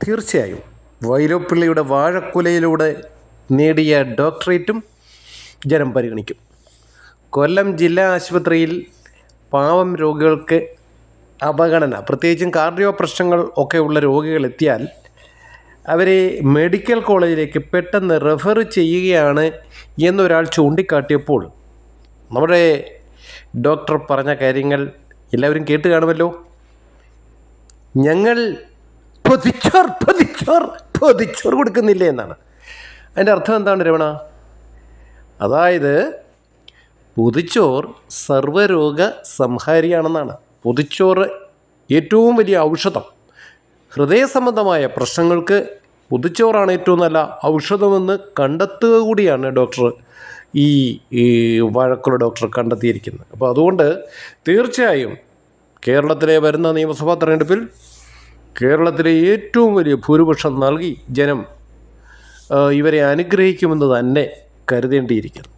തീർച്ചയായും വൈലോപ്പിള്ളിയുടെ വാഴക്കുലയിലൂടെ നേടിയ ഡോക്ടറേറ്റും ജനം പരിഗണിക്കും. കൊല്ലം ജില്ലാ ആശുപത്രിയിൽ പാവം രോഗികൾക്ക് അവഗണന, പ്രത്യേകിച്ചും കാർഡിയോ പ്രശ്നങ്ങൾ ഒക്കെ ഉള്ള രോഗികൾ എത്തിയാൽ അവരെ മെഡിക്കൽ കോളേജിലേക്ക് പെട്ടെന്ന് റെഫർ ചെയ്യുകയാണ് എന്നൊരാൾ ചൂണ്ടിക്കാട്ടിയപ്പോൾ നമ്മുടെ ഡോക്ടർ പറഞ്ഞ കാര്യങ്ങൾ എല്ലാവരും കേട്ട് കാണുമല്ലോ. ഞങ്ങൾ പൊതിച്ചോർ കൊടുക്കുന്നില്ല എന്നാണ്. അതിൻ്റെ അർത്ഥം എന്താണ് രമണ? അതായത് പൊതിച്ചോർ സർവ്വരോഗ സംഹാരിയാണെന്നാണ്. പൊതിച്ചോറ് ഏറ്റവും വലിയ ഔഷധം. ഹൃദയ സംബന്ധമായ പ്രശ്നങ്ങൾക്ക് പൊതിച്ചോറാണ് ഏറ്റവും നല്ല ഔഷധമെന്ന് കണ്ടെത്തുക കൂടിയാണ് ഡോക്ടർ ഈ വാഴക്കുല ഡോക്ടർ കണ്ടെത്തിയിരിക്കുന്നത്. അപ്പോൾ അതുകൊണ്ട് തീർച്ചയായും കേരളത്തിലെ വരുന്ന നിയമസഭാ തെരഞ്ഞെടുപ്പിൽ കേരളത്തിലെ ഏറ്റവും വലിയ ഭൂരിപക്ഷം നൽകി ജനം ഇവരെ അനുഗ്രഹിക്കുമെന്ന് തന്നെ കരുതേണ്ടിയിരിക്കുന്നു.